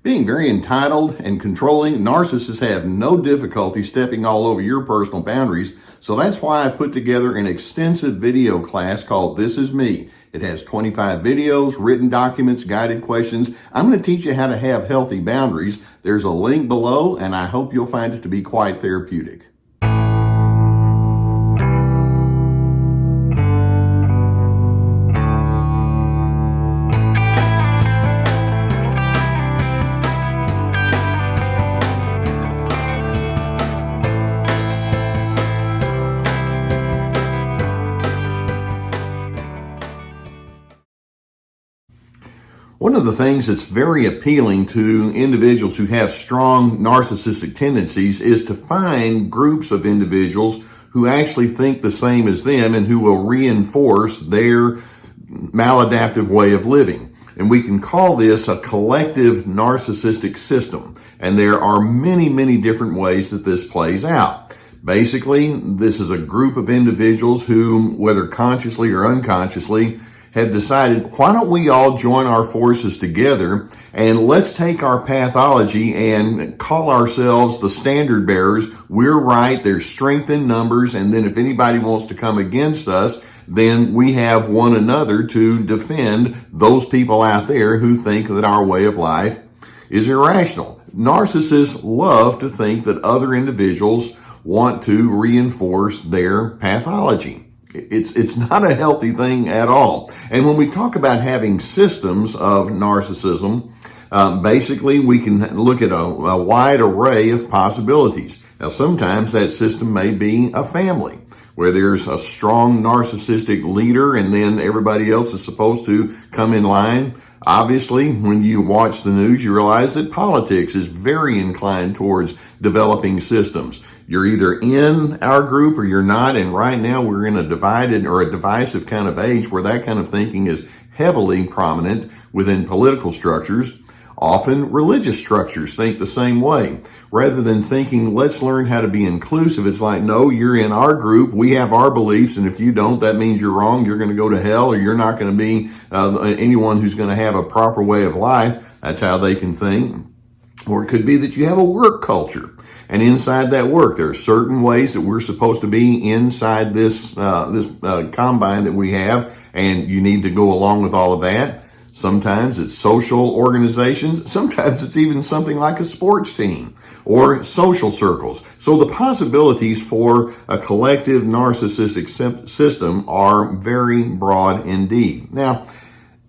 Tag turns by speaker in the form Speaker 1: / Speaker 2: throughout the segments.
Speaker 1: Being very entitled and controlling, narcissists have no difficulty stepping all over your personal boundaries. So that's why I put together an extensive video class called This Is Me. It has 25 videos, written documents, guided questions. I'm going to teach you how to have healthy boundaries. There's a link below, and I hope you'll find it to be quite therapeutic. One of the things that's very appealing to individuals who have strong narcissistic tendencies is to find groups of individuals who actually think the same as them and who will reinforce their maladaptive way of living. And we can call this a collective narcissistic system. And there are many, many different ways that this plays out. Basically, this is a group of individuals who, whether consciously or unconsciously, have decided, why don't we all join our forces together and let's take our pathology and call ourselves the standard bearers. We're right, there's strength in numbers, and then if anybody wants to come against us, then we have one another to defend those people out there who think that our way of life is irrational. Narcissists love to think that other individuals want to reinforce their pathology. It's not a healthy thing at all. And when we talk about having systems of narcissism, basically we can look at a wide array of possibilities. Now, sometimes that system may be a family where there's a strong narcissistic leader and then everybody else is supposed to come in line. Obviously, when you watch the news, you realize that politics is very inclined towards developing systems. You're either in our group or you're not, and right now we're in a divided or a divisive kind of age where that kind of thinking is heavily prominent within political structures. Often religious structures think the same way. Rather than thinking, let's learn how to be inclusive, it's like, no, you're in our group, we have our beliefs, and if you don't, that means you're wrong, you're going to go to hell, or you're not going to be anyone who's going to have a proper way of life. That's how they can think. Or it could be that you have a work culture. And inside that work, there are certain ways that we're supposed to be inside this combine that we have, and you need to go along with all of that. Sometimes it's social organizations. Sometimes it's even something like a sports team or social circles. So the possibilities for a collective narcissistic system are very broad indeed. Now,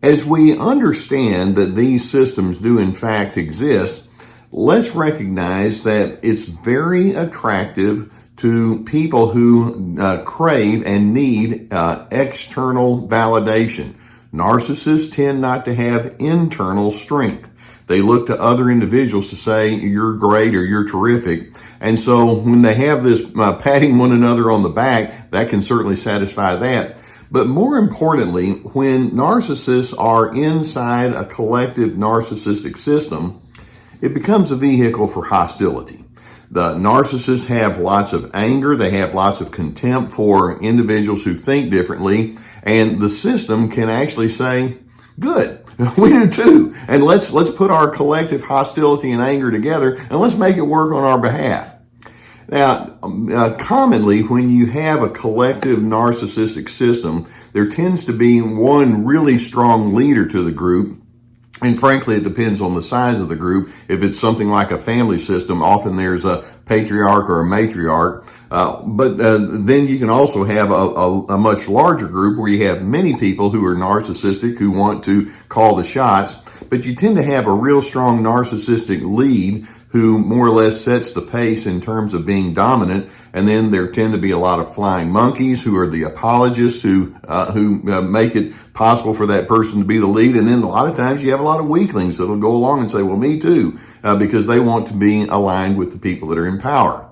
Speaker 1: as we understand that these systems do in fact exist, let's recognize that it's very attractive to people who crave and need external validation. Narcissists tend not to have internal strength. They look to other individuals to say, you're great or you're terrific. And so when they have this patting one another on the back, that can certainly satisfy that. But more importantly, when narcissists are inside a collective narcissistic system, it becomes a vehicle for hostility. The narcissists have lots of anger. They have lots of contempt for individuals who think differently. And the system can actually say, good, we do too. And let's put our collective hostility and anger together and let's make it work on our behalf. Now, commonly when you have a collective narcissistic system, there tends to be one really strong leader to the group. And frankly, it depends on the size of the group. If it's something like a family system, often there's a patriarch or a matriarch. But then you can also have a much larger group where you have many people who are narcissistic, who want to call the shots. But you tend to have a real strong narcissistic lead who more or less sets the pace in terms of being dominant. And then there tend to be a lot of flying monkeys who are the apologists who make it possible for that person to be the lead. And then a lot of times you have a lot of weaklings that'll go along and say, well, me too, because they want to be aligned with the people that are in power.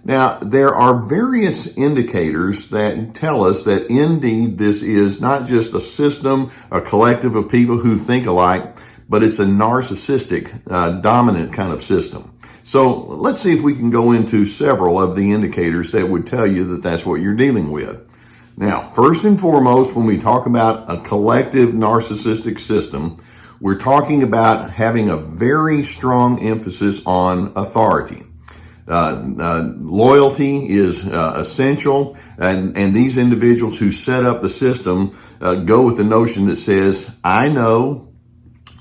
Speaker 1: Now, there are various indicators that tell us that indeed this is not just a system, a collective of people who think alike, but it's a narcissistic, dominant kind of system. So let's see if we can go into several of the indicators that would tell you that that's what you're dealing with. Now, first and foremost, when we talk about a collective narcissistic system, we're talking about having a very strong emphasis on authority. Loyalty is essential, and these individuals who set up the system go with the notion that says, I know,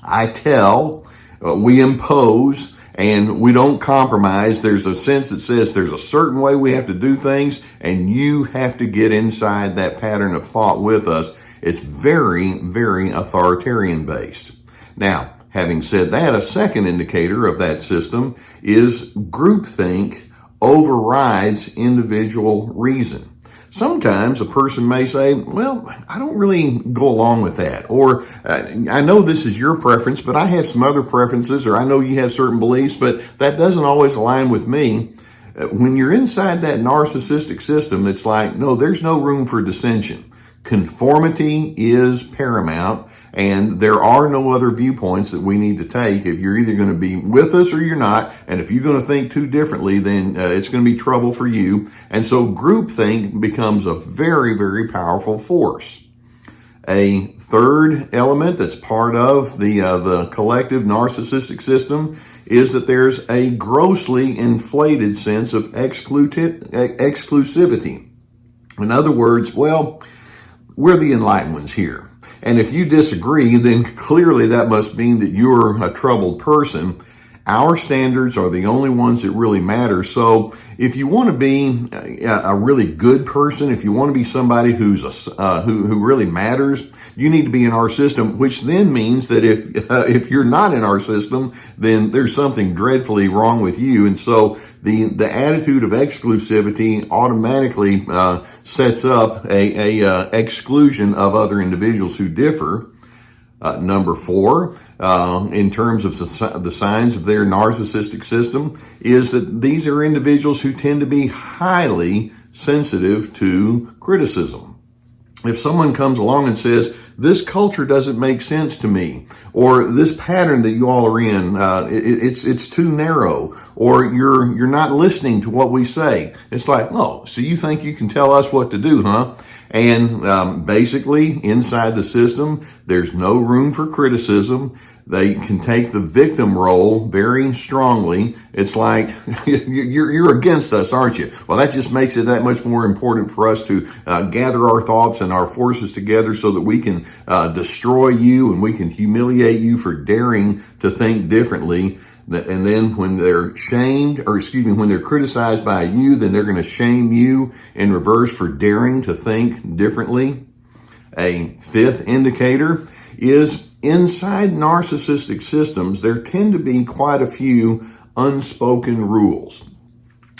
Speaker 1: I tell, we impose, and we don't compromise. There's a sense that says there's a certain way we have to do things, and you have to get inside that pattern of thought with us. It's very, very authoritarian based. Now, having said that, a second indicator of that system is groupthink overrides individual reason. Sometimes a person may say, well, I don't really go along with that. Or I know this is your preference, but I have some other preferences. Or I know you have certain beliefs, but that doesn't always align with me. When you're inside that narcissistic system, it's like, no, there's no room for dissension. Conformity is paramount, and there are no other viewpoints that we need to take. If you're either going to be with us or you're not, and if you're going to think too differently, then it's going to be trouble for you. And so groupthink becomes a very, very powerful force. A third element that's part of the collective narcissistic system is that there's a grossly inflated sense of exclusivity. In other words, well, we're the enlightened ones here. And if you disagree, then clearly that must mean that you're a troubled person. Our standards are the only ones that really matter. So if you want to be a really good person, if you want to be somebody who really matters, you need to be in our system, which then means that if you're not in our system, then there's something dreadfully wrong with you. And so the attitude of exclusivity automatically sets up a exclusion of other individuals who differ. Number 4, in terms of the signs of their narcissistic system, is that these are individuals who tend to be highly sensitive to criticism. If someone comes along and says, this culture doesn't make sense to me, or this pattern that you all are in, it's too narrow, or you're not listening to what we say. It's like, oh, so you think you can tell us what to do, huh? And basically, inside the system, there's no room for criticism. They can take the victim role very strongly. It's like, you're against us, aren't you? Well, that just makes it that much more important for us to gather our thoughts and our forces together so that we can destroy you and we can humiliate you for daring to think differently. And then when they're when they're criticized by you, then they're going to shame you in reverse for daring to think differently. A fifth indicator is inside narcissistic systems, there tend to be quite a few unspoken rules.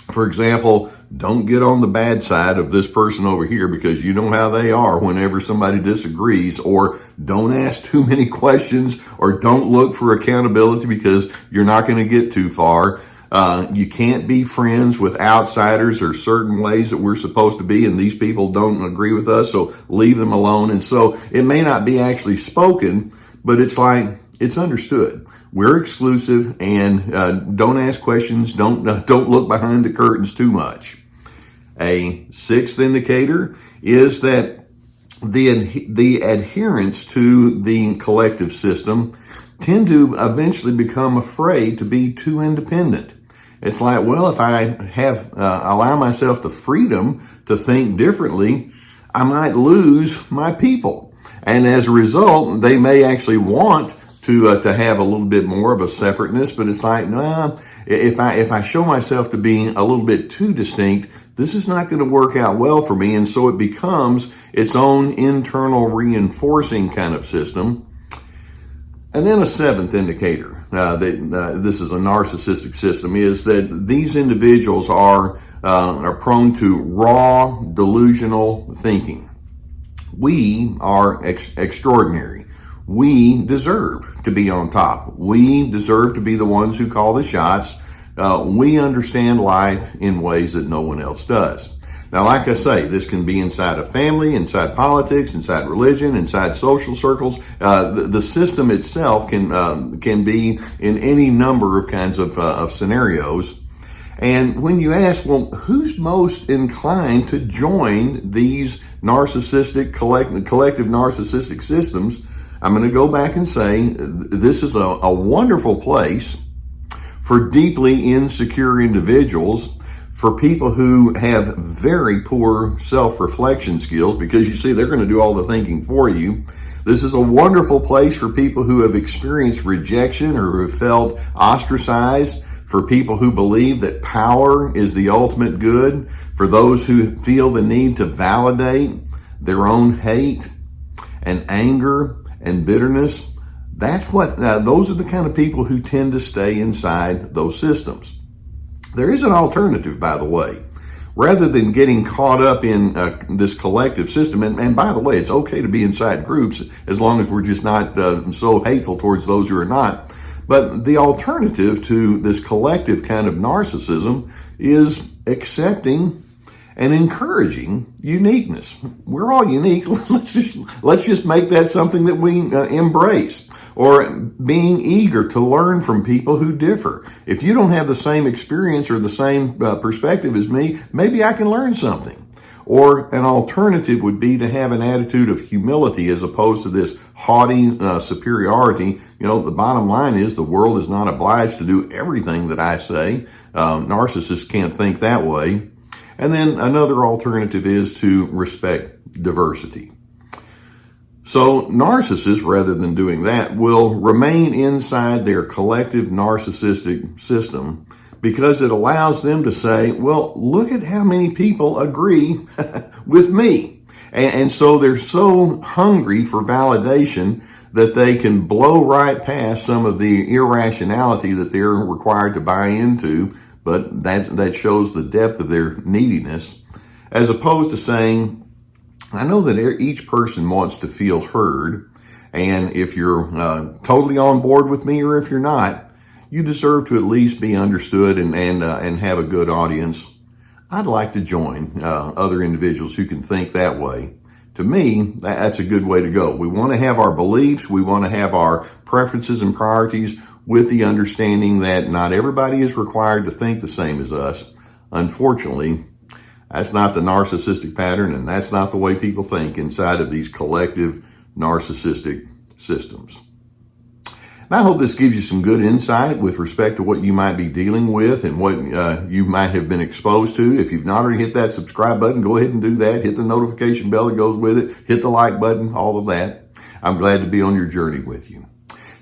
Speaker 1: For example, don't get on the bad side of this person over here because you know how they are whenever somebody disagrees, or don't ask too many questions, or don't look for accountability because you're not going to get too far. You can't be friends with outsiders or certain ways that we're supposed to be, and these people don't agree with us, so leave them alone. And so it may not be actually spoken, but it's like, it's understood. We're exclusive, and don't ask questions. Don't look behind the curtains too much. A sixth indicator is that the adherents to the collective system tend to eventually become afraid to be too independent. It's like, well, if I allow myself the freedom to think differently, I might lose my people. And as a result, they may actually want to have a little bit more of a separateness, but it's like, nah, if I show myself to be a little bit too distinct, this is not going to work out well for me. And so it becomes its own internal reinforcing kind of system. And then a seventh indicator that this is a narcissistic system is that these individuals are prone to raw delusional thinking. We are extraordinary. We deserve to be on top. We deserve to be the ones who call the shots. We understand life in ways that no one else does. Now, like I say, this can be inside a family, inside politics, inside religion, inside social circles. The system itself can be in any number of kinds of scenarios. And when you ask, well, who's most inclined to join these narcissistic, collective narcissistic systems? I'm going to go back and say this is a wonderful place for deeply insecure individuals, for people who have very poor self-reflection skills, because you see, they're going to do all the thinking for you. This is a wonderful place for people who have experienced rejection or who have felt ostracized, for people who believe that power is the ultimate good, for those who feel the need to validate their own hate and anger and bitterness. Those are the kind of people who tend to stay inside those systems. There is an alternative, by the way. Rather than getting caught up in this collective system, and by the way, it's okay to be inside groups as long as we're just not so hateful towards those who are not. But the alternative to this collective kind of narcissism is accepting and encouraging uniqueness. We're all unique. Let's just make that something that we embrace. Or being eager to learn from people who differ. If you don't have the same experience or the same perspective as me, maybe I can learn something. Or an alternative would be to have an attitude of humility as opposed to this haughty superiority. You know, the bottom line is the world is not obliged to do everything that I say. Narcissists can't think that way. And then another alternative is to respect diversity. So narcissists, rather than doing that, will remain inside their collective narcissistic system because it allows them to say, well, look at how many people agree with me. And so they're so hungry for validation that they can blow right past some of the irrationality that they're required to buy into, but that shows the depth of their neediness, as opposed to saying, I know that each person wants to feel heard, and if you're totally on board with me or if you're not, you deserve to at least be understood and have a good audience. I'd like to join other individuals who can think that way. To me, that's a good way to go. We want to have our beliefs, we want to have our preferences and priorities with the understanding that not everybody is required to think the same as us. Unfortunately, that's not the narcissistic pattern, and that's not the way people think inside of these collective narcissistic systems. And I hope this gives you some good insight with respect to what you might be dealing with and what you might have been exposed to. If you've not already hit that subscribe button, go ahead and do that. Hit the notification bell that goes with it. Hit the like button, all of that. I'm glad to be on your journey with you.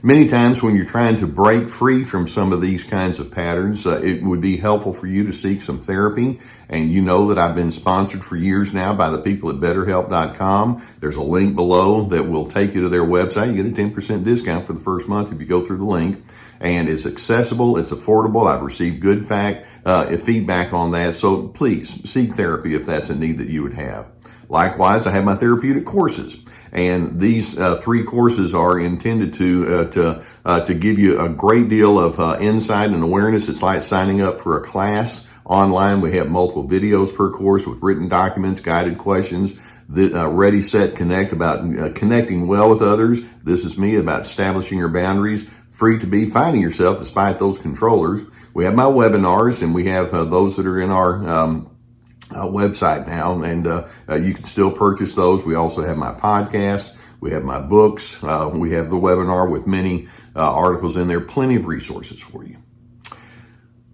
Speaker 1: Many times when you're trying to break free from some of these kinds of patterns, it would be helpful for you to seek some therapy. And you know that I've been sponsored for years now by the people at BetterHelp.com. There's a link below that will take you to their website. You get a 10% discount for the first month if you go through the link. And it's accessible, it's affordable. I've received good feedback on that. So please seek therapy if that's a need that you would have. Likewise, I have my therapeutic courses. And these 3 courses are intended to give you a great deal of insight and awareness. It's like signing up for a class online. We have multiple videos per course with written documents, guided questions, Ready, Set, Connect about connecting well with others. This is me about establishing your boundaries, free to be finding yourself despite those controllers. We have my webinars, and we have those that are in our website now, and you can still purchase those. We also have my podcast, we have my books, we have the webinar with many articles in there, plenty of resources for you.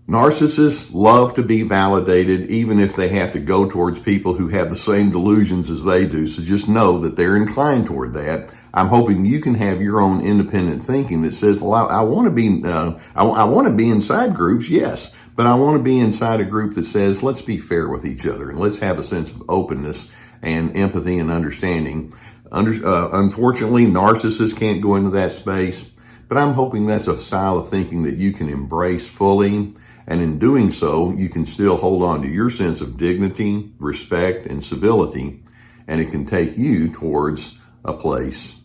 Speaker 1: Narcissists love to be validated, even if they have to go towards people who have the same delusions as they do. So just know that they're inclined toward that. I'm hoping you can have your own independent thinking that says, well, I want to be, I want to be inside groups, yes. But I want to be inside a group that says, let's be fair with each other and let's have a sense of openness and empathy and understanding. Unfortunately, narcissists can't go into that space, but I'm hoping that's a style of thinking that you can embrace fully. And in doing so, you can still hold on to your sense of dignity, respect, and civility, and it can take you towards a place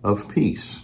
Speaker 1: of peace.